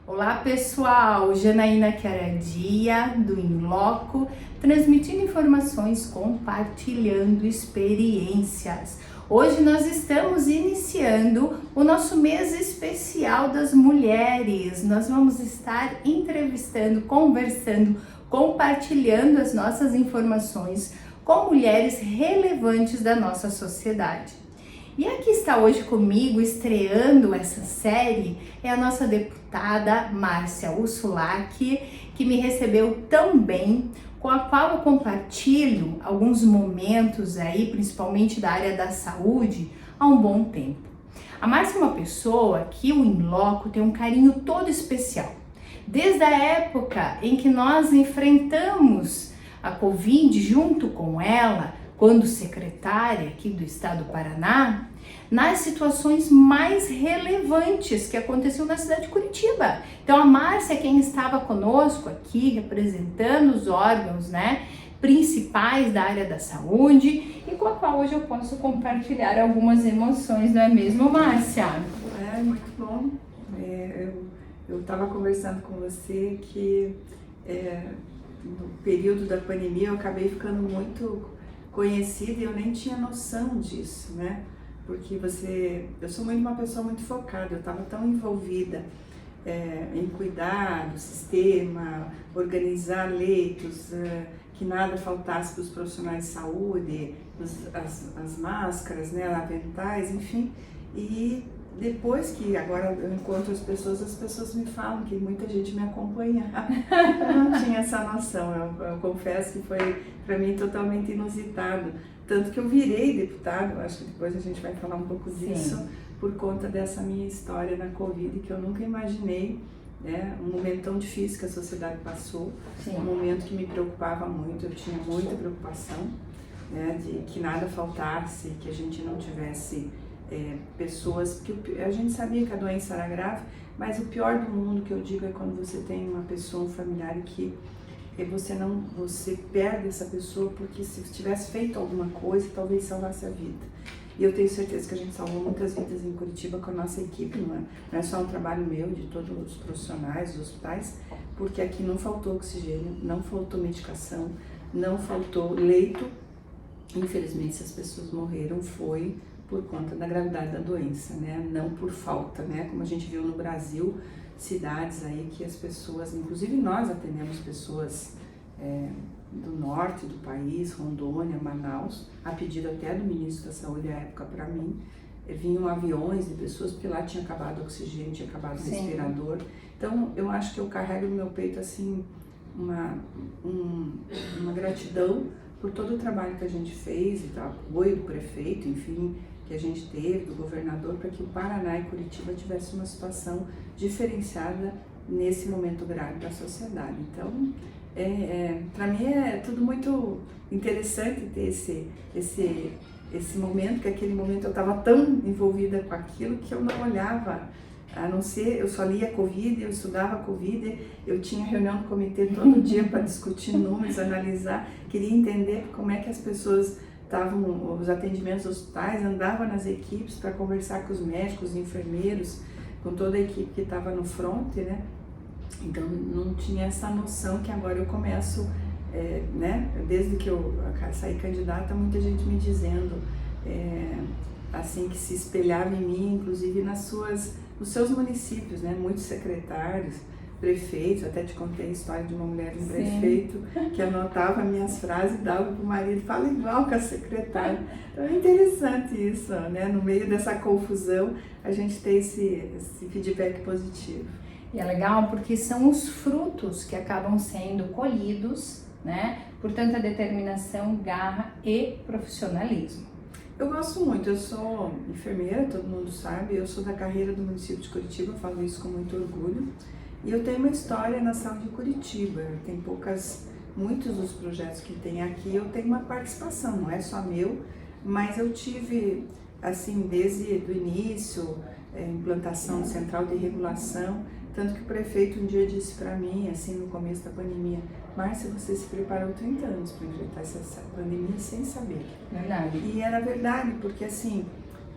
Olá pessoal, Janaína Queradia do Inloco, transmitindo informações, compartilhando experiências. Hoje nós estamos iniciando o nosso mês especial das mulheres. Nós vamos estar entrevistando, conversando, compartilhando as nossas informações com mulheres relevantes da nossa sociedade. E aqui está hoje comigo, estreando essa série, é a nossa deputada Márcia Ursulac, que me recebeu tão bem, com a qual eu compartilho alguns momentos aí, principalmente da área da saúde, há um bom tempo. A Márcia é uma pessoa que o Inloco tem um carinho todo especial. Desde a época em que nós enfrentamos a Covid junto com ela, quando secretária aqui do estado do Paraná, nas situações mais relevantes que aconteceu na cidade de Curitiba. Então a Márcia é quem estava conosco aqui, representando os órgãos, principais da área da saúde e com a qual hoje eu posso compartilhar algumas emoções, não é mesmo, Márcia? É muito bom. Eu estava conversando com você que no período da pandemia eu acabei ficando muito conhecida e eu nem tinha noção disso, né? Porque eu sou muito uma pessoa muito focada, eu estava tão envolvida em cuidar do sistema, organizar leitos, que nada faltasse para os profissionais de saúde, as máscaras, aventais, enfim. E depois que agora eu encontro as pessoas me falam que muita gente me acompanha. Eu não tinha essa noção, eu confesso que foi para mim totalmente inusitado. Tanto que eu virei deputada, acho que depois a gente vai falar um pouco disso, sim, por conta dessa minha história na Covid, que eu nunca imaginei, um momento tão difícil que a sociedade passou, sim, um momento que me preocupava muito, eu tinha muita preocupação, de que nada faltasse, que a gente não tivesse pessoas, porque a gente sabia que a doença era grave, mas o pior do mundo que eu digo é quando você tem uma pessoa, um familiar que você perde essa pessoa, porque se tivesse feito alguma coisa, talvez salvasse a vida. E eu tenho certeza que a gente salvou muitas vidas em Curitiba com a nossa equipe, não é só um trabalho meu, de todos os profissionais dos hospitais, porque aqui não faltou oxigênio, não faltou medicação, não faltou leito. Infelizmente, se as pessoas morreram, foi por conta da gravidade da doença, não por falta, como a gente viu no Brasil, cidades aí que as pessoas, inclusive nós atendemos pessoas do norte do país, Rondônia, Manaus, a pedido até do ministro da Saúde à época para mim, vinham aviões de pessoas porque lá tinha acabado o oxigênio, tinha acabado o respirador. Então eu acho que eu carrego no meu peito assim uma gratidão por todo o trabalho que a gente fez e o apoio do prefeito, enfim, que a gente teve, do governador, para que o Paraná e Curitiba tivessem uma situação diferenciada nesse momento grave da sociedade. Então, para mim é tudo muito interessante ter esse momento, que aquele momento eu estava tão envolvida com aquilo que eu não olhava, a não ser, eu só lia Covid, eu estudava Covid, eu tinha reunião do comitê todo dia para discutir números, analisar, queria entender como é que as pessoas estavam, os atendimentos dos hospitais, andava nas equipes para conversar com os médicos, os enfermeiros, com toda a equipe que estava no front, Então não tinha essa noção que agora eu começo, desde que eu saí candidata, muita gente me dizendo, assim, que se espelhava em mim, inclusive nos seus municípios, muitos secretários, prefeitos, até te contei a história de uma mulher, um prefeito, que anotava minhas frases e dava para o marido, fala igual com a secretária. Então é interessante isso, no meio dessa confusão, a gente ter esse feedback positivo. E é legal porque são os frutos que acabam sendo colhidos, por tanta determinação, garra e profissionalismo. Eu gosto muito, eu sou enfermeira, todo mundo sabe, eu sou da carreira do município de Curitiba, eu falo isso com muito orgulho. E eu tenho uma história na saúde de Curitiba, tem muitos dos projetos que tem aqui, eu tenho uma participação, não é só meu, mas eu tive, assim, desde o início, implantação de central de regulação, tanto que o prefeito um dia disse para mim, assim, no começo da pandemia, Márcia, você se preparou 30 anos para enfrentar essa pandemia sem saber. Verdade. E era verdade, porque assim,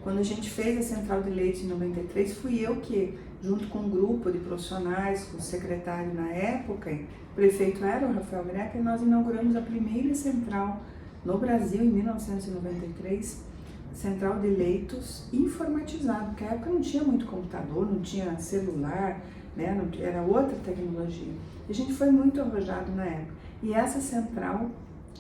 Quando a gente fez a Central de Leitos em 93, fui eu que, junto com um grupo de profissionais, com o secretário na época, o prefeito era o Rafael Greca, e nós inauguramos a primeira central no Brasil em 1993, central de leitos informatizado, porque na época não tinha muito computador, não tinha celular, né? Era outra tecnologia. E a gente foi muito arrojado na época. E essa central,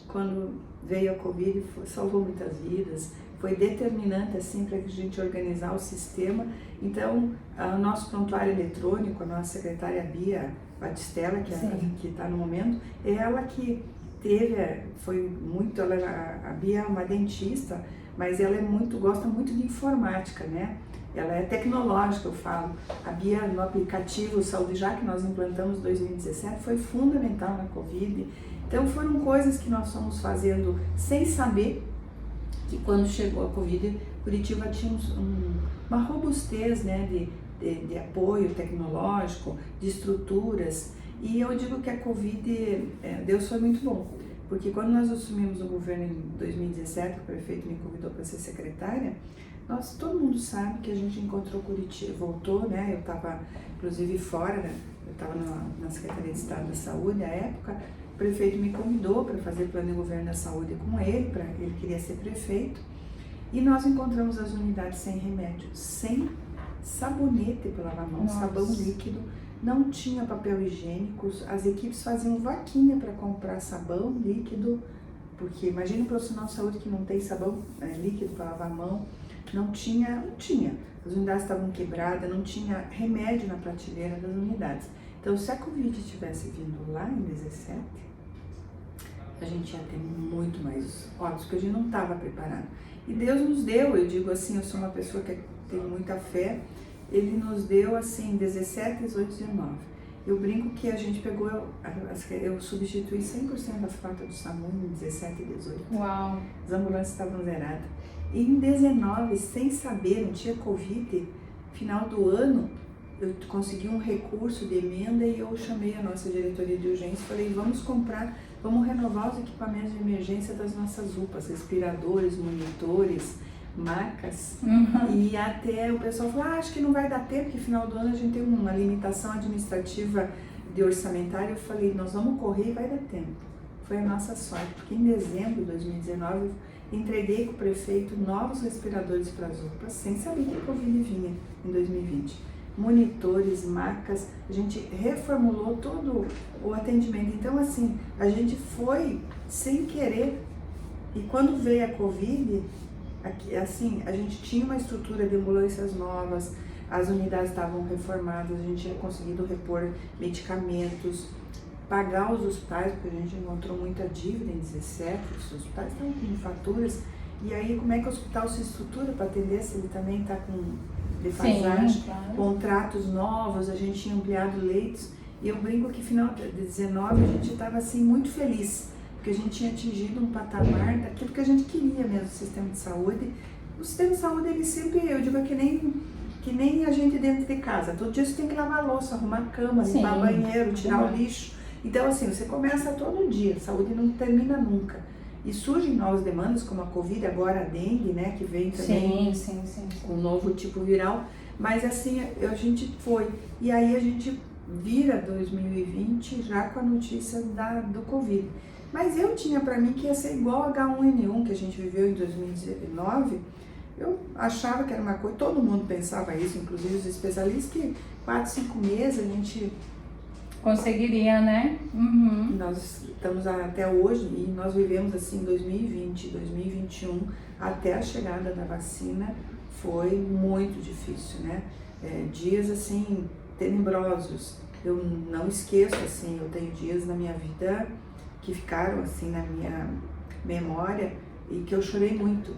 quando veio a Covid, salvou muitas vidas, foi determinante assim para a gente organizar o sistema. Então, o nosso prontuário eletrônico, a nossa secretária Bia Batistella, que está no momento, é ela que foi muito, a Bia é uma dentista, mas ela gosta muito de informática, né? Ela é tecnológica, eu falo. A Bia, no aplicativo Saúde Já, que nós implantamos em 2017, foi fundamental na Covid. Então, foram coisas que nós fomos fazendo sem saber que quando chegou a Covid, Curitiba tinha uma robustez, né, de apoio tecnológico, de estruturas. E eu digo que a Covid, Deus foi muito bom, porque quando nós assumimos o governo em 2017, o prefeito me convidou para ser secretária, todo mundo sabe que a gente encontrou Curitiba, voltou, né? Eu estava inclusive fora, né? Eu estava na Secretaria de Estado da Saúde à época, o prefeito me convidou para fazer plano de governo da saúde com ele, ele queria ser prefeito, e nós encontramos as unidades sem remédio, sem sabonete para lavar a mão, sabão líquido, não tinha papel higiênico, as equipes faziam vaquinha para comprar sabão líquido, porque imagina um profissional de saúde que não tem sabão líquido para lavar a mão, não tinha, as unidades estavam quebradas, não tinha remédio na prateleira das unidades. Então, se a Covid tivesse vindo lá em 17, a gente ia ter muito mais óbitos, porque a gente não estava preparado. E Deus nos deu, eu digo assim, eu sou uma pessoa que tem muita fé, Ele nos deu assim, 17, 18, 19. Eu brinco que a gente pegou, eu substituí 100% da frota do SAMU em 17 e 18. Uau! As ambulâncias estavam zeradas. E em 19, sem saber, não tinha Covid, final do ano, eu consegui um recurso de emenda e eu chamei a nossa diretoria de urgência e falei, vamos renovar os equipamentos de emergência das nossas UPAs, respiradores, monitores, macas. E até o pessoal falou, acho que não vai dar tempo, porque final do ano a gente tem uma limitação administrativa de orçamentário. Eu falei, nós vamos correr e vai dar tempo. Foi a nossa sorte, porque em dezembro de 2019 eu entreguei com o prefeito novos respiradores para as UPAs, sem saber que a Covid vinha em 2020. Monitores, macas, a gente reformulou todo o atendimento. Então, assim, a gente foi sem querer. E quando veio a Covid, assim, a gente tinha uma estrutura de ambulâncias novas, as unidades estavam reformadas, a gente tinha conseguido repor medicamentos, pagar os hospitais, porque a gente encontrou muita dívida em 17, os hospitais estavam com faturas. E aí, como é que o hospital se estrutura para atender se ele também está com defasagem? Sim, claro. Contratos novos, a gente tinha ampliado leitos. E eu brinco que final de 19 a gente estava assim muito feliz, porque a gente tinha atingido um patamar daquilo que a gente queria mesmo, o sistema de saúde. O sistema de saúde, ele sempre, eu digo, que nem a gente dentro de casa. Todo dia você tem que lavar a louça, arrumar a cama, limpar o banheiro, tirar o lixo. Então, assim, você começa todo dia, a saúde não termina nunca. E surgem novas demandas, como a Covid, agora a dengue, né, que vem também com um novo tipo viral. Mas, assim, a gente foi. E aí a gente vira 2020 já com a notícia do Covid. Mas eu tinha para mim que ia ser igual a H1N1 que a gente viveu em 2019. Eu achava que era uma coisa, todo mundo pensava isso, inclusive os especialistas, que 4, 5 meses a gente conseguiria, né? Nós estamos até hoje e nós vivemos assim 2020, 2021, até a chegada da vacina foi muito difícil, né? Dias assim tenebrosos. Eu não esqueço, assim, eu tenho dias na minha vida que ficaram assim na minha memória e que eu chorei muito,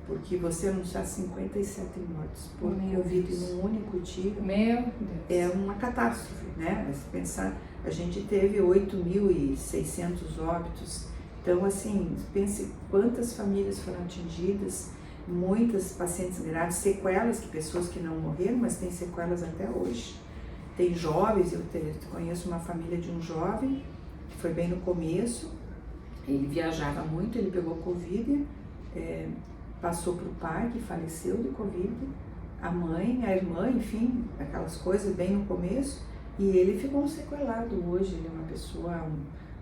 porque você anunciar 57 mortes por Covid num único dia é uma catástrofe, né? Mas pensar, a gente teve 8.600 óbitos, então assim, pense quantas famílias foram atingidas, muitas pacientes graves, sequelas, que pessoas que não morreram, mas têm sequelas até hoje. Tem jovens, eu conheço uma família de um jovem, que foi bem no começo, ele viajava muito, ele pegou Covid, passou para o pai, que faleceu de Covid, a mãe, a irmã, enfim, aquelas coisas bem no começo, e ele ficou sequelado hoje. Ele é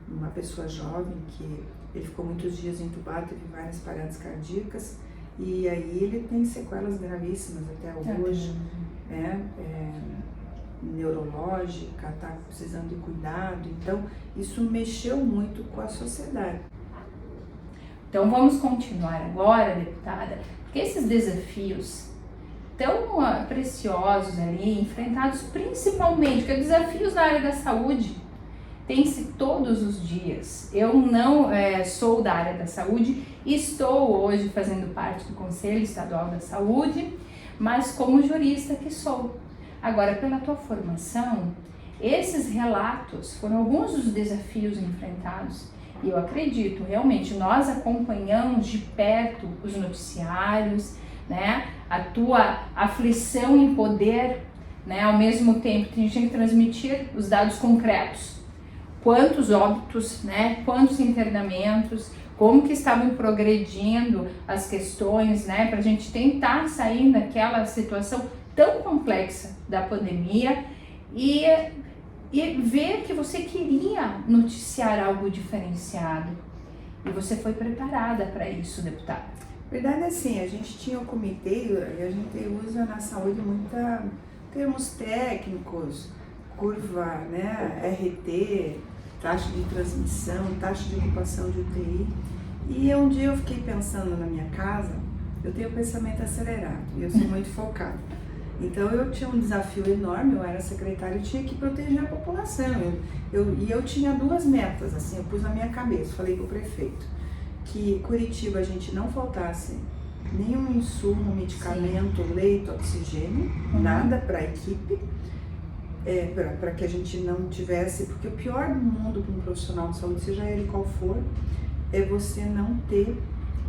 uma pessoa jovem, que ele ficou muitos dias entubado, teve várias paradas cardíacas, e aí ele tem sequelas gravíssimas até hoje, neurológica, está precisando de cuidado. Então isso mexeu muito com a sociedade. Então vamos continuar agora, deputada, porque esses desafios tão preciosos ali, enfrentados principalmente, porque desafios na área da saúde tem-se todos os dias. Eu não sou da área da saúde, estou hoje fazendo parte do Conselho Estadual da Saúde, mas como jurista que sou. Agora, pela tua formação, esses relatos foram alguns dos desafios enfrentados. E eu acredito, realmente, nós acompanhamos de perto os noticiários, né? A tua aflição em poder, né? Ao mesmo tempo que a gente tem que transmitir os dados concretos. Quantos óbitos, né? Quantos internamentos, como que estavam progredindo as questões, né? Para a gente tentar sair daquela situação tão complexa da pandemia e ver que você queria noticiar algo diferenciado. E você foi preparada para isso, deputada. Verdade é assim, a gente tinha um comitê, e a gente usa na saúde termos técnicos, curva, né, RT, taxa de transmissão, taxa de ocupação de UTI. E um dia eu fiquei pensando na minha casa, eu tenho pensamento acelerado e eu sou muito focada. Então eu tinha um desafio enorme, eu era secretária e tinha que proteger a população. Eu tinha duas metas, assim, eu pus na minha cabeça, falei para o prefeito, que Curitiba a gente não faltasse nenhum insumo, medicamento, leito, oxigênio, nada para a equipe, para que a gente não tivesse, porque o pior do mundo para um profissional de saúde, seja ele qual for, é você não ter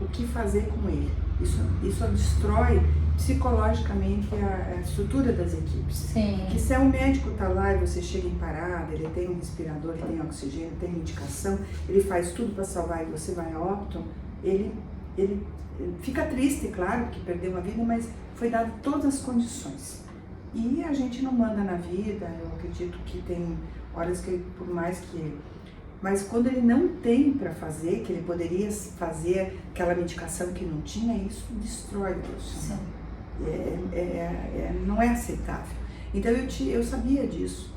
o que fazer com ele. Isso destrói psicologicamente a estrutura das equipes. Sim. Que se um médico está lá e você chega em parada, ele tem um respirador, ele tem oxigênio, tem medicação, ele faz tudo para salvar e você vai a óbito, ele fica triste, claro, porque perdeu uma vida, mas foi dado todas as condições. E a gente não manda na vida, eu acredito que tem horas que, por mais que... Mas quando ele não tem para fazer, que ele poderia fazer aquela medicação que não tinha, isso destrói o profissional. Não é aceitável. Então eu sabia disso.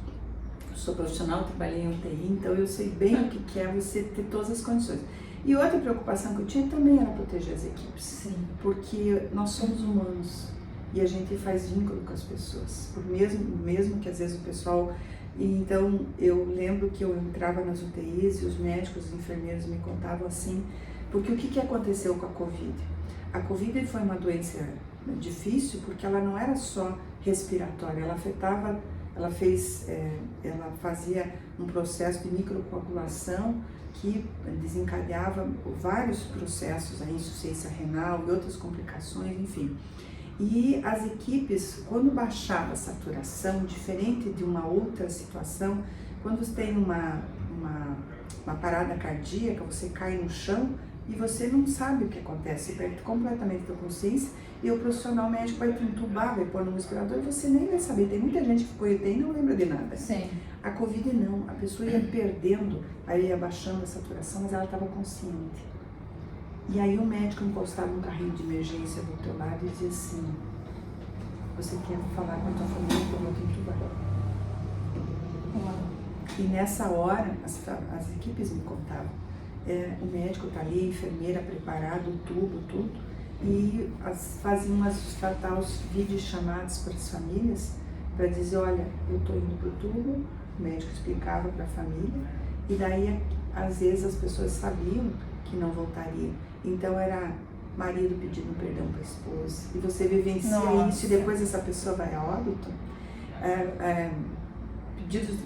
Eu sou profissional, trabalhei em UTI, então eu sei bem o que é você ter todas as condições. E outra preocupação que eu tinha também era proteger as equipes. Sim. Porque nós somos humanos e a gente faz vínculo com as pessoas. Por mesmo que às vezes o pessoal... Então eu lembro que eu entrava nas UTIs e os médicos, os enfermeiros me contavam assim, porque o que aconteceu com a Covid? A Covid foi uma doença difícil porque ela não era só respiratória, ela afetava, ela fazia um processo de microcoagulação que desencadeava vários processos, a insuficiência renal e outras complicações, enfim. E as equipes, quando baixava a saturação, diferente de uma outra situação, quando você tem uma parada cardíaca, você cai no chão e você não sabe o que acontece, você perde completamente a consciência e o profissional médico vai te entubar, vai pôr no respirador e você nem vai saber. Tem muita gente que foi UTI e não lembra de nada. Sim. A Covid não, a pessoa ia perdendo, aí ia baixando a saturação, mas ela estava consciente. E aí o médico encostava um carrinho de emergência do teu lado e dizia assim, você quer falar com a tua família que eu vou te entubar? E nessa hora, as equipes me contavam, o médico está ali, a enfermeira preparada, o tubo, tudo, e faziam os vídeos chamados para as famílias, para dizer, olha, eu estou indo para o tubo, o médico explicava para a família, e daí às vezes as pessoas sabiam que não voltaria. Então era marido pedindo perdão para a esposa. E você vivencia isso e depois essa pessoa vai a óbito.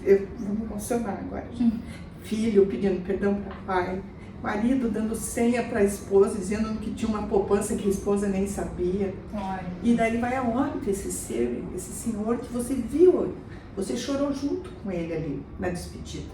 Eu vou me emocionar agora. Filho pedindo perdão para pai. Marido dando senha para a esposa, dizendo que tinha uma poupança que a esposa nem sabia. E daí vai a óbito esse senhor que você viu, você chorou junto com ele ali na despedida.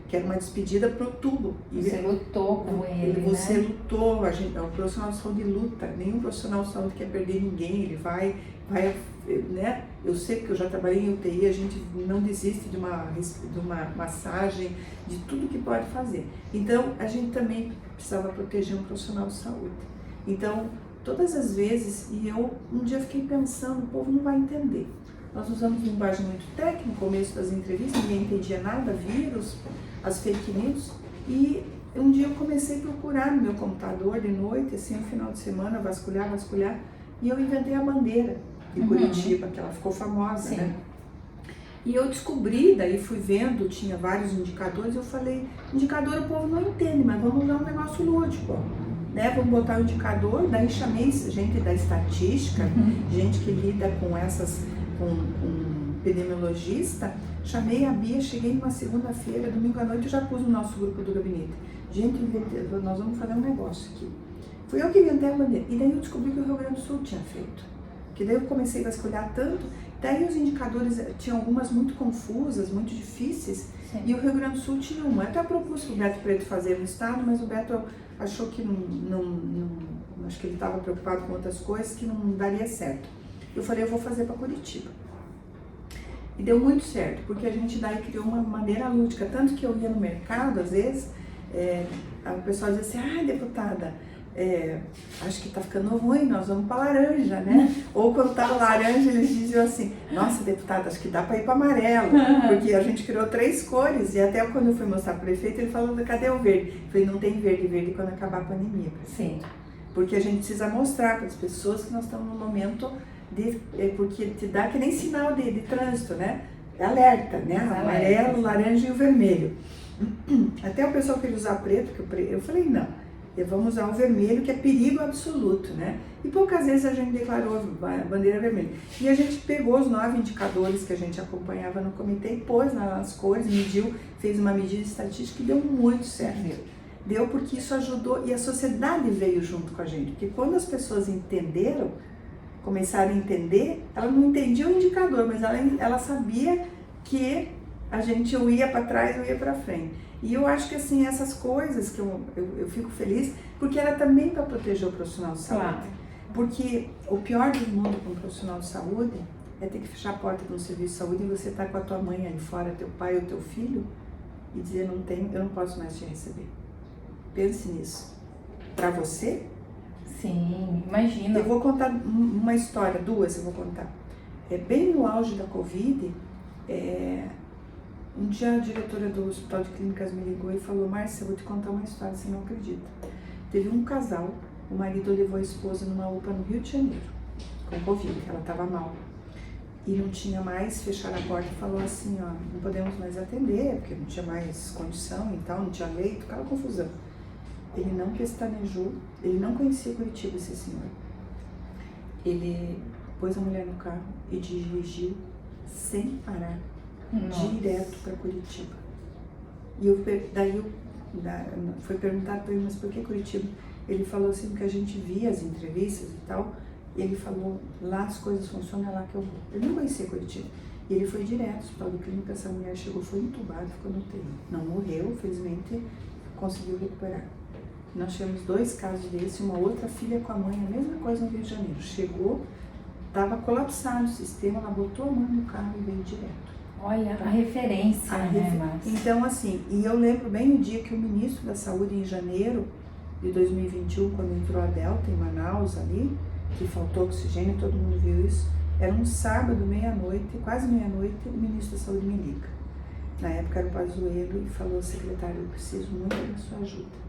que era uma despedida pro tubo. Você lutou com ele, Você né? lutou, o profissional de saúde luta, nenhum profissional de saúde quer perder ninguém, ele vai, né? Eu sei porque eu já trabalhei em UTI, a gente não desiste de uma massagem, de tudo que pode fazer. Então, a gente também precisava proteger um profissional de saúde. Então, todas as vezes, e eu um dia fiquei pensando, o povo não vai entender. Nós usamos linguagem muito técnica no começo das entrevistas, ninguém entendia nada, vírus, as fake news, e um dia eu comecei a procurar no meu computador de noite, assim, no final de semana, vasculhar, e eu inventei a bandeira de Curitiba, que ela ficou famosa, Sim. né? E eu descobri, daí fui vendo, tinha vários indicadores, eu falei, indicador o povo não entende, mas vamos usar um negócio lúdico, né? Vamos botar o indicador, daí chamei gente da estatística, gente que lida com essas, com epidemiologista, chamei a Bia, cheguei numa segunda-feira, domingo à noite, eu já pus no nosso grupo do gabinete. Gente, nós vamos fazer um negócio aqui. Fui eu que inventei a bandeira. E daí eu descobri que o Rio Grande do Sul tinha feito. Que daí eu comecei a vasculhar tanto, daí os indicadores tinham algumas muito confusas, muito difíceis, Sim. E o Rio Grande do Sul tinha uma. Eu até propus para o Beto Preto fazer no estado, mas o Beto achou que acho que ele estava preocupado com outras coisas, que não daria certo. Eu falei, eu vou fazer para Curitiba. E deu muito certo, porque a gente daí criou uma maneira lúdica, tanto que eu ia no mercado, às vezes, o pessoal dizia assim, deputada, acho que tá ficando ruim, nós vamos para laranja, né? Ou quando tava laranja, eles diziam assim, nossa, deputada, acho que dá para ir para amarelo, porque a gente criou 3 cores, e até quando eu fui mostrar para o prefeito, ele falou, cadê o verde? Eu falei, não tem verde quando acabar a pandemia, prefeito. Sim. Porque a gente precisa mostrar para as pessoas que nós estamos num momento porque te dá que nem sinal de trânsito, né? Alerta, né? Amarelo, laranja e o vermelho. Até o pessoal queria usar preto, eu falei, não, vamos usar o vermelho, que é perigo absoluto, né? E poucas vezes a gente declarou a bandeira vermelha. E a gente pegou os 9 indicadores que a gente acompanhava no comitê e pôs nas cores, mediu, fez uma medida estatística e deu muito certo. Deu porque isso ajudou e a sociedade veio junto com a gente, porque quando as pessoas começaram a entender, ela não entendia o indicador, mas ela sabia que a gente ou ia para trás ou ia para frente. E eu acho que assim, essas coisas que eu fico feliz, porque era também para proteger o profissional de saúde. Claro. Porque o pior do mundo para um profissional de saúde é ter que fechar a porta de um serviço de saúde e você tá com a tua mãe ali fora, teu pai ou teu filho, e dizer, eu não posso mais te receber. Pense nisso. Para você? Sim, imagina. Eu vou contar uma história, 2 eu vou contar. Bem no auge da Covid, um dia a diretora do Hospital de Clínicas me ligou e falou, Márcia, eu vou te contar uma história, você não acredita. Teve um casal, o marido levou a esposa numa UPA no Rio de Janeiro, com Covid, ela estava mal. E não tinha mais, fecharam a porta e falou assim, ó, não podemos mais atender, porque não tinha mais condição e tal, não tinha leito, aquela confusão. Ele não pestanejou, ele não conhecia Curitiba, esse senhor. Ele pôs a mulher no carro e dirigiu sem parar, direto para Curitiba. E foi perguntado para ele, mas por que Curitiba? Ele falou assim, porque a gente via as entrevistas e tal, e ele falou, lá as coisas funcionam, é lá que eu vou. Ele não conhecia Curitiba. E ele foi direto, o Hospital de Clínica, essa mulher chegou, foi entubada, ficou no UTI. Não morreu, felizmente conseguiu recuperar. Nós tivemos 2 casos desse, uma outra filha com a mãe, a mesma coisa no Rio de Janeiro. Chegou, estava colapsado o sistema, ela botou a mão no carro e veio direto. Olha, a referência, né, Márcia? Então, assim, e eu lembro bem o dia que o ministro da Saúde, em janeiro de 2021, quando entrou a Delta em Manaus ali, que faltou oxigênio, todo mundo viu isso, era um sábado, meia-noite, quase meia-noite, o ministro da Saúde me liga. Na época era o Pazuello e falou, secretário, eu preciso muito da sua ajuda.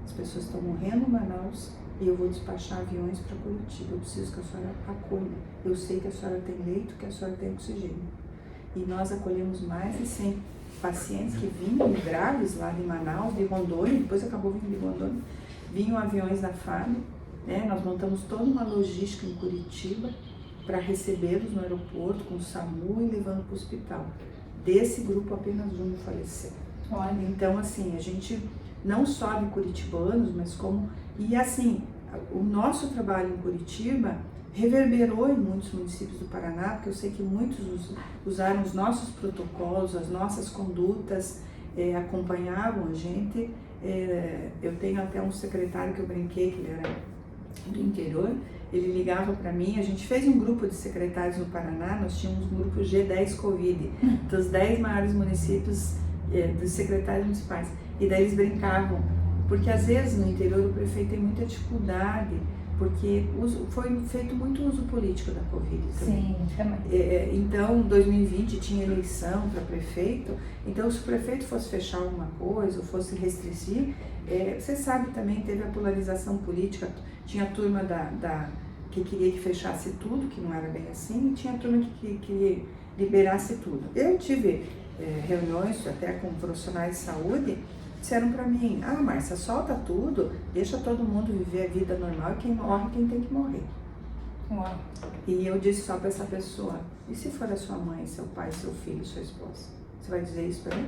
As pessoas estão morrendo em Manaus e eu vou despachar aviões para Curitiba. Eu preciso que a senhora acolha. Eu sei que a senhora tem leito, que a senhora tem oxigênio. E nós acolhemos mais de 100 pacientes que vinham graves lá de Manaus, de Rondônia, depois acabou vindo de Rondônia, vinham aviões da FAB, né? Nós montamos toda uma logística em Curitiba para recebê-los no aeroporto com o SAMU e levando para o hospital. Desse grupo, apenas um faleceu. Olha. Então, assim, a gente não só de curitibanos, mas como... E assim, o nosso trabalho em Curitiba reverberou em muitos municípios do Paraná, porque eu sei que muitos usaram os nossos protocolos, as nossas condutas, acompanhavam a gente. Eu tenho até um secretário que eu brinquei, que ele era do interior, ele ligava para mim, a gente fez um grupo de secretários no Paraná, nós tínhamos um grupo G10 Covid, dos 10 maiores municípios, dos secretários municipais, e daí eles brincavam, porque às vezes no interior o prefeito tem muita dificuldade, porque foi feito muito uso político da Covid também. Sim, também. Então, 2020 tinha eleição para prefeito, então se o prefeito fosse fechar alguma coisa ou fosse restringir, você sabe também, teve a polarização política, tinha a turma que queria que fechasse tudo, que não era bem assim, e tinha a turma que queria liberasse tudo. Eu tive reuniões até com profissionais de saúde, disseram para mim, Márcia, solta tudo, deixa todo mundo viver a vida normal e quem morre, quem tem que morrer. Uau. E eu disse só para essa pessoa, e se for a sua mãe, seu pai, seu filho, sua esposa? Você vai dizer isso para mim?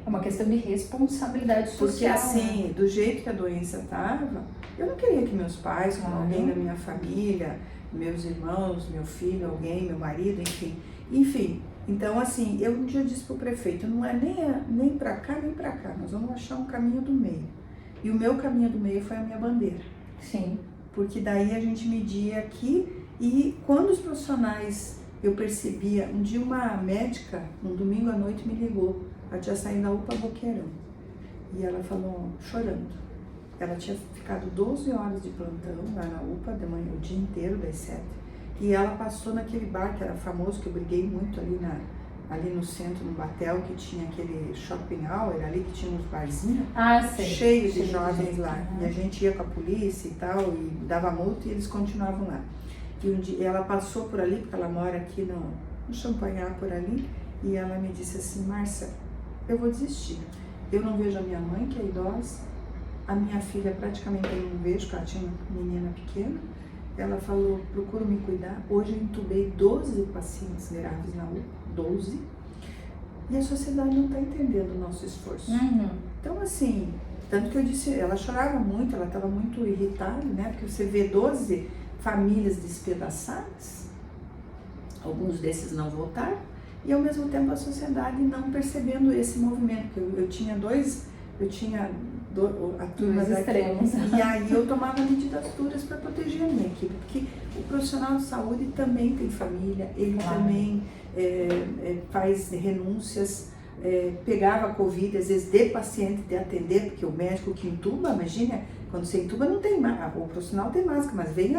É uma questão de responsabilidade social. Porque assim, do jeito que a doença estava, eu não queria que meus pais, alguém da minha família, meus irmãos, meu filho, alguém, meu marido, enfim. Então, assim, eu um dia disse para o prefeito, não é nem para cá, nem para cá, nós vamos achar um caminho do meio. E o meu caminho do meio foi a minha bandeira. Sim. Porque daí a gente media aqui e quando os profissionais, eu percebia, um dia uma médica, um domingo à noite, me ligou, ela tinha saído da UPA Boqueirão. E ela falou, chorando. Ela tinha ficado 12 horas de plantão lá na UPA, de manhã, o dia inteiro, das 7. E ela passou naquele bar que era famoso, que eu briguei muito ali no centro, no Batel, que tinha aquele shopping hour ali, que tinha uns barzinhos cheios de jovens lá. E a gente ia com a polícia e tal, e dava multa e eles continuavam lá. E um dia ela passou por ali, porque ela mora aqui no Champanhar por ali, e ela me disse assim, Márcia, eu vou desistir. Eu não vejo a minha mãe, que é idosa, a minha filha praticamente eu não vejo, porque ela tinha uma menina pequena. Ela falou, procuro me cuidar. Hoje eu entubei 12 pacientes graves na UPA, 12. E a sociedade não está entendendo o nosso esforço. Uhum. Então, assim, tanto que eu disse, ela chorava muito, ela estava muito irritada, né? Porque você vê 12 famílias despedaçadas, alguns desses não voltaram, e ao mesmo tempo a sociedade não percebendo esse movimento. Eu tinha a turma dos extremos. E aí eu tomava medidas duras para proteger a minha equipe, porque o profissional de saúde também tem família, ele também faz renúncias, pegava Covid, às vezes de paciente de atender, porque o médico que intuba, imagina, quando você intuba não tem máscara, o profissional tem máscara, mas vem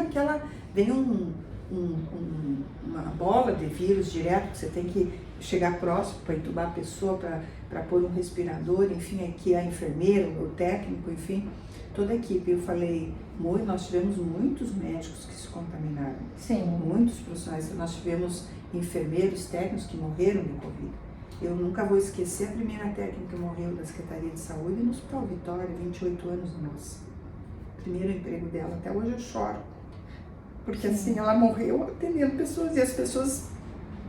uma bola de vírus direto, que você tem que chegar próximo para entubar a pessoa, para pôr um respirador, enfim, aqui a enfermeira, o técnico, enfim, toda a equipe. Eu falei, nós tivemos muitos médicos que se contaminaram, Sim. Muitos profissionais, nós tivemos enfermeiros, técnicos que morreram de Covid. Eu nunca vou esquecer a primeira técnica que morreu da Secretaria de Saúde no Hospital Vitória, 28 anos de moça. Primeiro emprego dela, até hoje eu choro. Porque assim, ela morreu atendendo pessoas e as pessoas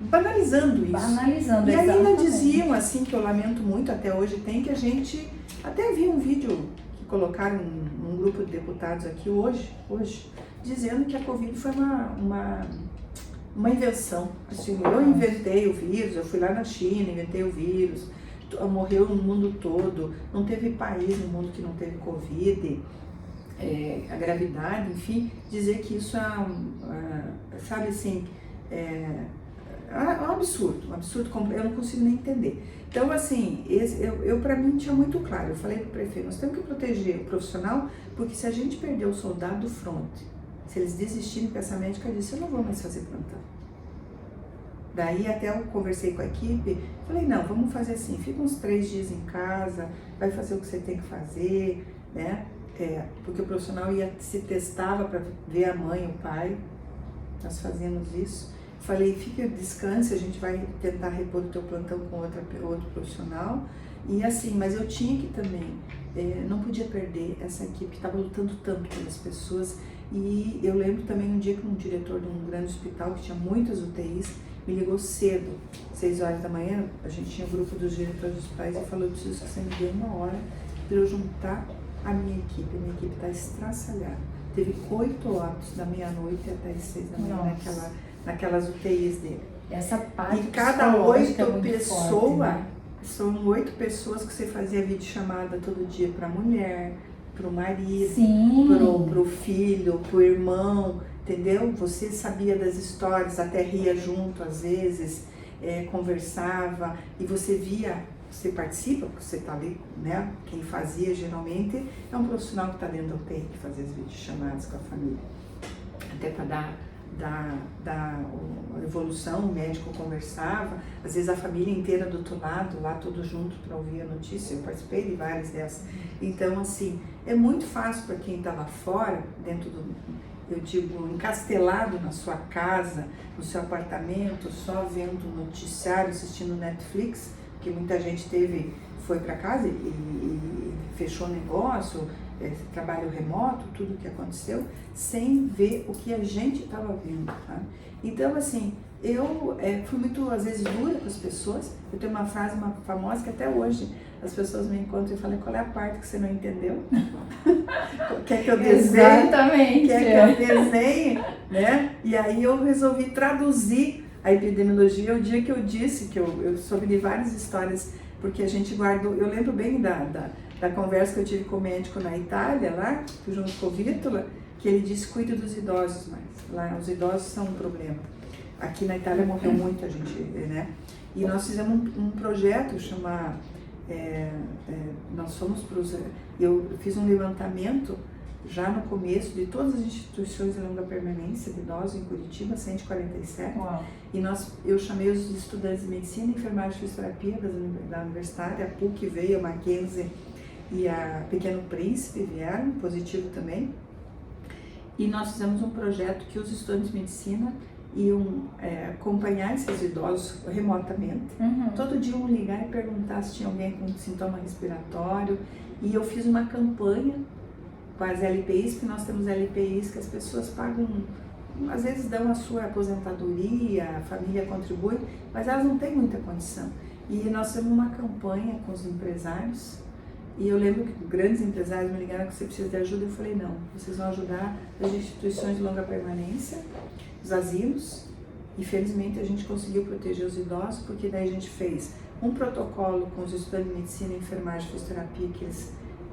banalizando isso. Banalizando, e ainda exatamente. diziam assim, que eu lamento muito, até hoje tem, que a gente, até vi um vídeo que colocaram num grupo de deputados aqui hoje, dizendo que a Covid foi uma invenção. Assim, eu inventei o vírus, eu fui lá na China, inventei o vírus, morreu no mundo todo, não teve país no mundo que não teve Covid. A gravidade, enfim, dizer que isso sabe assim, é um absurdo, eu não consigo nem entender. Então, assim, eu para mim tinha muito claro, eu falei para o prefeito, nós temos que proteger o profissional, porque se a gente perder o soldado do fronte, se eles desistirem, porque essa médica disse, eu não vou mais fazer plantão. Daí até eu conversei com a equipe, falei, não, vamos fazer assim, fica uns 3 dias em casa, vai fazer o que você tem que fazer, né? Porque o profissional se testava para ver a mãe, o pai, nós fazíamos isso. Falei, descanse, a gente vai tentar repor o teu plantão com outro profissional. E assim, mas eu tinha que também, não podia perder essa equipe que estava lutando tanto pelas pessoas. E eu lembro também um dia que um diretor de um grande hospital, que tinha muitas UTIs, me ligou cedo, 6 horas da manhã, a gente tinha um grupo dos diretores dos hospitais e falou, eu preciso que você me dê 1 hora para eu juntar a minha equipe está estraçalhada. Teve 8 óbitos da meia-noite até as 6 da manhã naquelas UTIs dele. Essa parte e cada 8 é pessoas, forte, né? são 8 pessoas que você fazia videochamada todo dia para a mulher, para o marido, para o filho, para o irmão, entendeu? Você sabia das histórias, até ria junto às vezes, conversava, e você via, você participa, porque você está ali, né? Quem fazia geralmente é um profissional que está dentro da UTI, que fazia as videochamadas com a família, até para dar evolução, o médico conversava, às vezes a família inteira do outro lado, lá todos juntos para ouvir a notícia. Eu participei de várias dessas. Então, assim, é muito fácil para quem está lá fora, dentro do, eu digo, encastelado na sua casa, no seu apartamento, só vendo noticiário, assistindo Netflix, porque muita gente foi para casa e fechou negócio, trabalho remoto, tudo que aconteceu, sem ver o que a gente estava vendo, tá? Então, assim, eu fui muito, às vezes, dura com as pessoas. Eu tenho uma frase famosa que até hoje as pessoas me encontram e falam: qual é a parte que você não entendeu? Quer que eu desenhe? Exatamente. Quer que eu desenhe? Né? E aí eu resolvi traduzir a epidemiologia o dia que eu disse, que eu soube de várias histórias, porque a gente guardou, eu lembro bem da conversa que eu tive com o médico na Itália, lá, junto com o Vítor, que ele disse: cuide dos idosos mais. Lá, os idosos são um problema. Aqui na Itália morreu muita gente, né? E nós fizemos um projeto chamado, eu fiz um levantamento já no começo de todas as instituições de longa permanência de idosos em Curitiba, 147. Uau. E eu chamei os estudantes de medicina, enfermagem e fisioterapia da universidade, a PUC veio, a Mackenzie e a Pequeno Príncipe vieram, positivo também. E nós fizemos um projeto que os estudantes de medicina iam acompanhar esses idosos remotamente. Todo dia iam ligar e perguntar se tinha alguém com sintoma respiratório. E eu fiz uma campanha com as LPIs, porque nós temos LPIs que as pessoas pagam, às vezes dão a sua aposentadoria, a família contribui, mas elas não têm muita condição. E nós fizemos uma campanha com os empresários. E eu lembro que grandes empresários me ligaram que você precisa de ajuda. Eu falei: não, vocês vão ajudar as instituições de longa permanência, os asilos. E felizmente a gente conseguiu proteger os idosos, porque daí a gente fez um protocolo com os estudantes de medicina, enfermagem e fisioterapia, que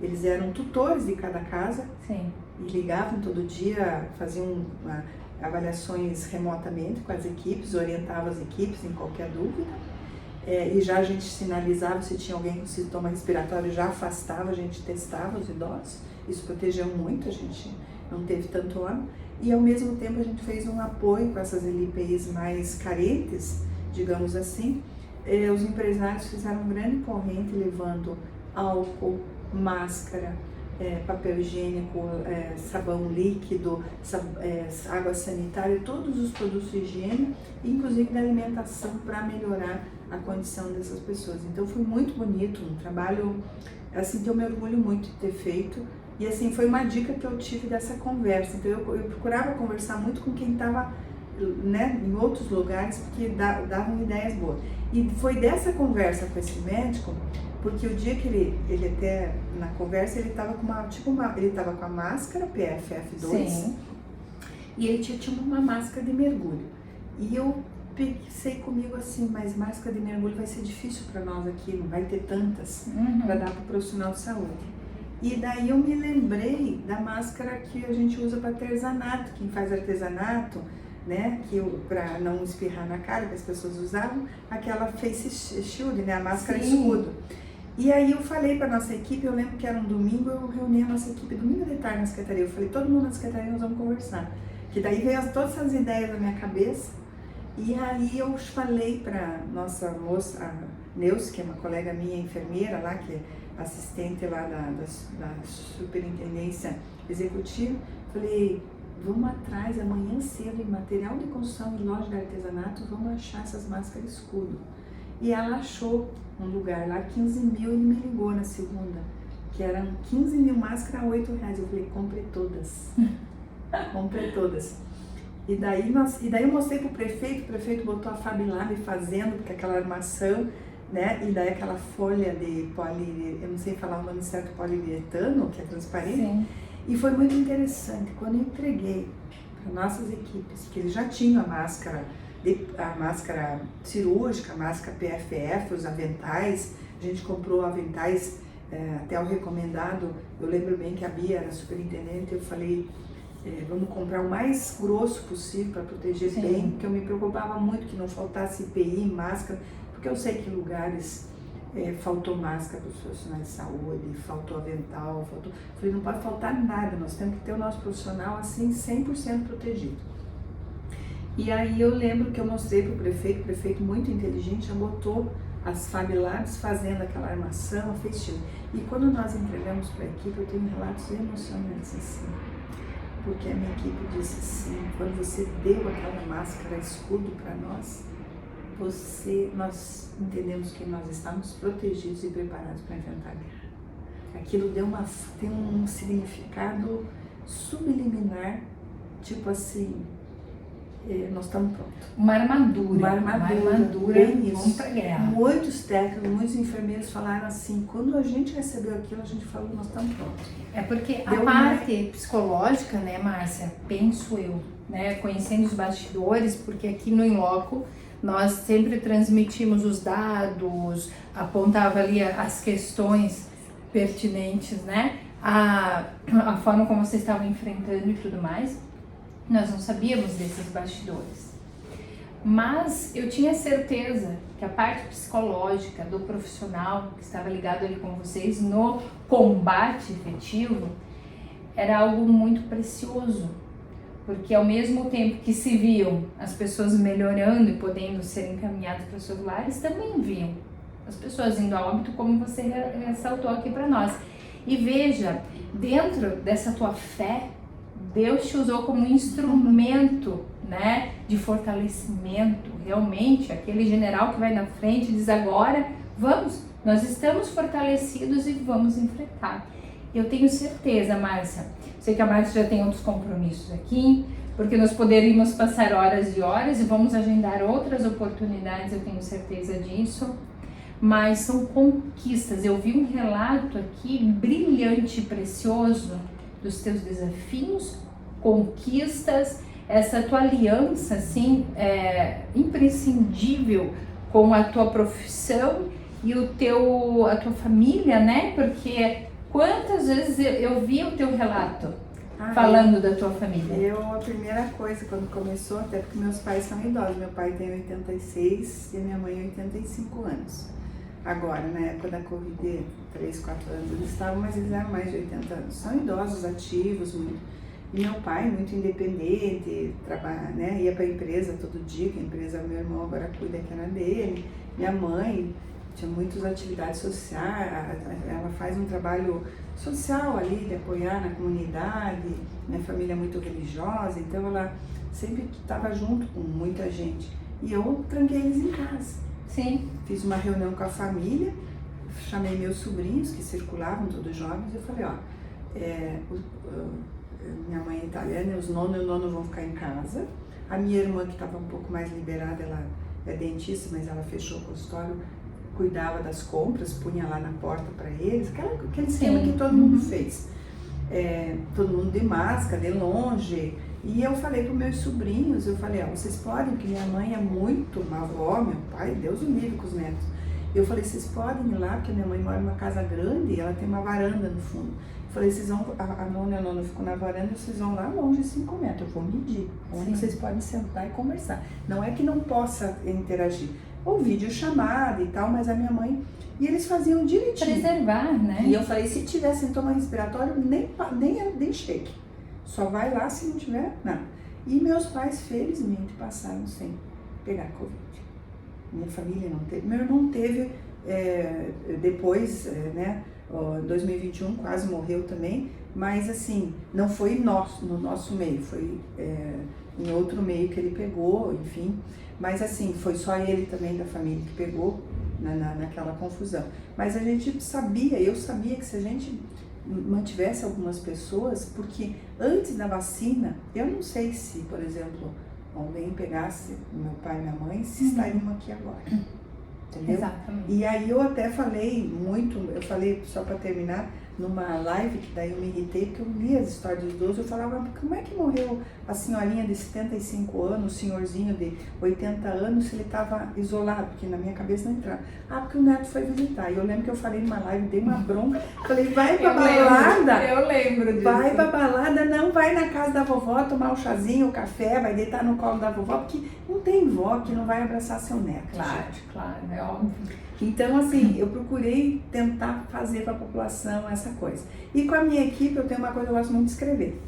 eles eram tutores de cada casa. Sim. E ligavam todo dia, faziam avaliações remotamente com as equipes, orientavam as equipes em qualquer dúvida. E já a gente sinalizava se tinha alguém com sintoma respiratório, já afastava, a gente testava os idosos. Isso protegeu muito, a gente não teve tanto ano. E ao mesmo tempo a gente fez um apoio com essas LPIs mais carentes, digamos assim. Os empresários fizeram uma grande corrente levando álcool, máscara, papel higiênico, sabão líquido, água sanitária, todos os produtos de higiene, inclusive da alimentação, para melhorar a condição dessas pessoas. Então foi muito bonito, um trabalho assim que eu me orgulho muito de ter feito. E assim, foi uma dica que eu tive dessa conversa. Então eu procurava conversar muito com quem estava, né, em outros lugares, porque davam ideias boas. E foi dessa conversa com esse médico, porque o dia que ele até, na conversa, ele estava com ele estava com a máscara PFF2. Sim. E ele tinha uma máscara de mergulho. E eu pensei comigo assim: mas máscara de mergulho vai ser difícil para nós aqui, não vai ter tantas para dar para o profissional de saúde. E daí eu me lembrei da máscara que a gente usa para artesanato, quem faz artesanato, né, para não espirrar na cara, que as pessoas usavam, aquela face shield, né, a máscara escudo. E aí eu falei para nossa equipe, eu lembro que era um domingo, eu reuni a nossa equipe domingo de tarde na secretaria, eu falei: todo mundo na secretaria, nós vamos conversar. Que daí veio todas essas ideias na minha cabeça. E aí eu falei para nossa moça, a Neuce, que é uma colega minha, enfermeira lá, que é assistente lá da superintendência executiva, falei: vamos atrás amanhã cedo em material de construção e loja de artesanato, vamos achar essas máscaras escudo. E ela achou um lugar lá, 15 mil, e me ligou na segunda, que eram 15 mil máscaras a R$8. Eu falei: comprei todas. Comprei todas. E daí eu mostrei pro prefeito, o prefeito botou a Fab Lab fazendo, porque aquela armação, né, e daí aquela folha de eu não sei falar o nome certo, poliuretano, que é transparente. Sim. E foi muito interessante, quando eu entreguei para nossas equipes, que eles já tinham a máscara a máscara cirúrgica, a máscara PFF, os aventais. A gente comprou aventais até o recomendado. Eu lembro bem que a Bia era superintendente, eu falei, vamos comprar o mais grosso possível para proteger bem, porque eu me preocupava muito que não faltasse EPI, máscara, porque eu sei que lugares faltou máscara para os profissionais de saúde, faltou avental, faltou... Falei, não pode faltar nada, nós temos que ter o nosso profissional assim 100% protegido. E aí eu lembro que eu mostrei para o prefeito muito inteligente, já botou as Fab Labs fazendo aquela armação, fez tudo. E quando nós entregamos para a equipe, eu tenho relatos emocionantes assim, porque a minha equipe disse assim, quando você deu aquela máscara escudo para nós entendemos que nós estamos protegidos e preparados para enfrentar a guerra. Aquilo tem um significado subliminar, tipo assim, nós estamos prontos. Uma armadura, bem isso. Vamos pra guerra. Muitos técnicos, muitos enfermeiros falaram assim, quando a gente recebeu aquilo, a gente falou, nós estamos prontos. É porque a parte psicológica, né, Márcia, penso eu, né, conhecendo os bastidores, porque aqui no In Loco nós sempre transmitimos os dados, apontava ali as questões pertinentes, né, a forma como vocês estavam enfrentando e tudo mais. Nós não sabíamos desses bastidores, mas eu tinha certeza que a parte psicológica do profissional que estava ligado ali com vocês no combate efetivo era algo muito precioso, porque ao mesmo tempo que se viam as pessoas melhorando e podendo ser encaminhadas para os seus lares, também viam as pessoas indo a óbito, como você ressaltou aqui para nós. E veja, dentro dessa tua fé, Deus te usou como instrumento, né, de fortalecimento. Realmente, aquele general que vai na frente diz agora, vamos, nós estamos fortalecidos e vamos enfrentar. Eu tenho certeza, Márcia, sei que a Márcia já tem outros compromissos aqui, porque nós poderíamos passar horas e horas e vamos agendar outras oportunidades, eu tenho certeza disso, mas são conquistas. Eu vi um relato aqui brilhante e precioso dos teus desafios, conquistas, essa tua aliança, assim, imprescindível com a tua profissão e a tua família, né? Porque quantas vezes eu vi o teu relato falando da tua família? A primeira coisa, quando começou, até porque meus pais são idosos, meu pai tem 86 e a minha mãe 85 anos. Agora, na época da Covid, 3, 4 anos eles estavam, mas eles eram mais de 80 anos. São idosos, ativos, muito. E meu pai, muito independente, trabalha, né? Ia para a empresa todo dia, que a empresa meu irmão agora cuida que era dele. Minha mãe tinha muitas atividades sociais, ela faz um trabalho social ali, de apoiar na comunidade. Minha família é muito religiosa, então ela sempre estava junto com muita gente. E eu tranquei eles em casa. Sim. Fiz uma reunião com a família, chamei meus sobrinhos, que circulavam, todos jovens, e eu falei, minha mãe é italiana, os nono e o nono vão ficar em casa. A minha irmã, que estava um pouco mais liberada, ela é dentista, mas ela fechou o consultório, cuidava das compras, punha lá na porta para eles, aquele esquema que todo mundo fez. Todo mundo de máscara, de longe. E eu falei para os meus sobrinhos, eu falei, vocês podem, porque minha mãe é muito, uma avó, meu pai, Deus o livre com os netos. Eu falei, vocês podem ir lá, porque minha mãe mora numa casa grande e ela tem uma varanda no fundo. Eu falei, vocês vão, a nona e a nona ficam na varanda, vocês vão lá longe 5 metros, eu vou medir, onde vocês podem sentar e conversar. Não é que não possa interagir, ou videochamada e tal, mas a minha mãe, e eles faziam direitinho. Preservar, né? E eu falei, se tiver sintoma respiratório, nem chegue. Só vai lá se não tiver nada. E meus pais, felizmente, passaram sem pegar Covid. Minha família não teve. Meu irmão teve depois, né? Em 2021 quase morreu também. Mas assim, não foi no nosso meio. Foi em outro meio que ele pegou, enfim. Mas assim, foi só ele também da família que pegou naquela confusão. Mas a gente sabia, eu sabia que se a gente mantivesse algumas pessoas, porque antes da vacina, eu não sei se, por exemplo, alguém pegasse meu pai e minha mãe, se estariam aqui agora, entendeu? Exatamente. E aí eu até falei muito, eu falei, só para terminar, numa live, que daí eu me irritei, porque eu li as histórias dos idosos, eu falava, como é que morreu a senhorinha de 75 anos, o senhorzinho de 80 anos, se ele estava isolado, porque na minha cabeça não entrava. Ah, porque o neto foi visitar. E eu lembro que eu falei numa live, dei uma bronca, falei, vai pra balada. Eu lembro disso. Vai pra balada, não vai na casa da vovó tomar um chazinho, o café, vai deitar no colo da vovó, porque não tem vó que não vai abraçar seu neto. Claro, gente. claro, é óbvio. Então, assim, eu procurei tentar fazer para a população essa coisa. E com a minha equipe, eu tenho uma coisa que eu gosto muito de escrever.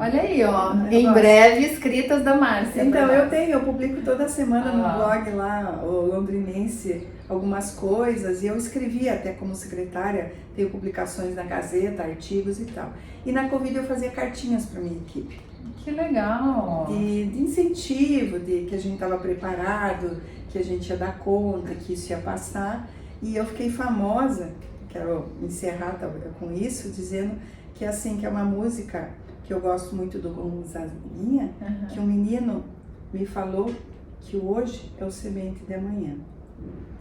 Olha aí, ó, em gosto. breve, escritas da Márcia. Então, eu publico toda semana no blog lá, o Londrinense, algumas coisas. E eu escrevi até como secretária, tenho publicações na Gazeta, artigos e tal. E na Covid eu fazia cartinhas para minha equipe. Que legal! De incentivo, de que a gente estava preparado, que a gente ia dar conta, que isso ia passar. E eu fiquei famosa, quero encerrar com isso, dizendo que assim, que é uma música que eu gosto muito do Gonzaguinha, que um menino me falou que hoje é o semente de amanhã.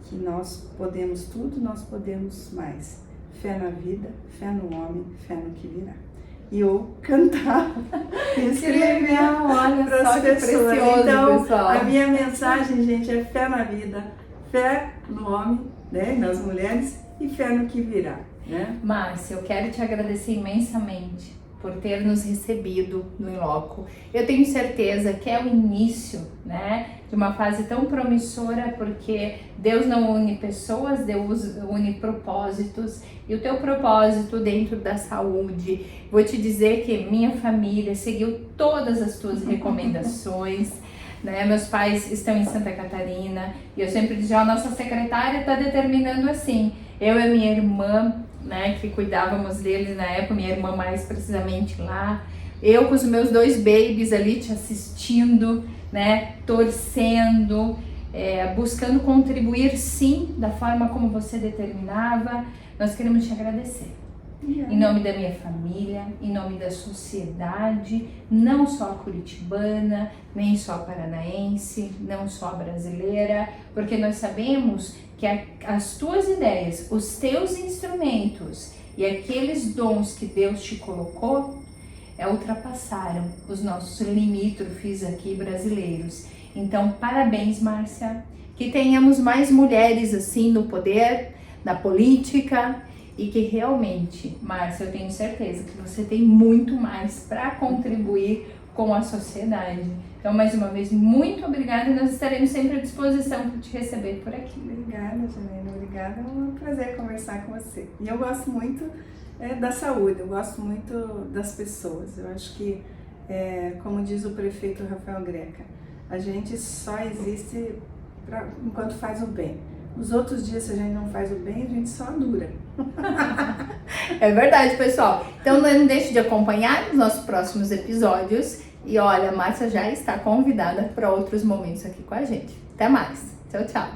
Que nós podemos tudo, nós podemos mais. Fé na vida, fé no homem, fé no que virá. E eu cantava e escrevia para as pessoas. Então, pessoal. A minha mensagem, gente, é fé na vida, fé no homem, né, nas mulheres e fé no que virá. Né? Márcia, eu quero te agradecer imensamente por ter nos recebido no Inloco. Eu tenho certeza que é o início, né, de uma fase tão promissora, porque Deus não une pessoas, Deus une propósitos. E o teu propósito dentro da saúde, vou te dizer que minha família seguiu todas as tuas recomendações. Né? Meus pais estão em Santa Catarina e eu sempre digo, a nossa secretária está determinando assim. Eu e minha irmã, né, que cuidávamos deles na época, minha irmã mais precisamente lá, eu com os meus 2 babies ali te assistindo, né, torcendo, buscando contribuir sim da forma como você determinava. Nós queremos te agradecer. Em nome da minha família, em nome da sociedade, não só curitibana, nem só paranaense, não só brasileira, porque nós sabemos que as tuas ideias, os teus instrumentos e aqueles dons que Deus te colocou, ultrapassaram os nossos limítrofes aqui brasileiros. Então, parabéns, Márcia, que tenhamos mais mulheres assim no poder, na política, e que realmente, Márcia, eu tenho certeza que você tem muito mais para contribuir com a sociedade. Então, mais uma vez, muito obrigada e nós estaremos sempre à disposição para te receber por aqui. Obrigada, Janaína, obrigada. É um prazer conversar com você. E eu gosto muito da saúde, eu gosto muito das pessoas. Eu acho que, como diz o prefeito Rafael Greca, a gente só existe enquanto faz o bem. Os outros dias, se a gente não faz o bem, a gente só dura. É verdade, pessoal. Então não deixe de acompanhar os nossos próximos episódios. E olha, a Márcia já está convidada para outros momentos aqui com a gente. Até mais. Tchau, tchau.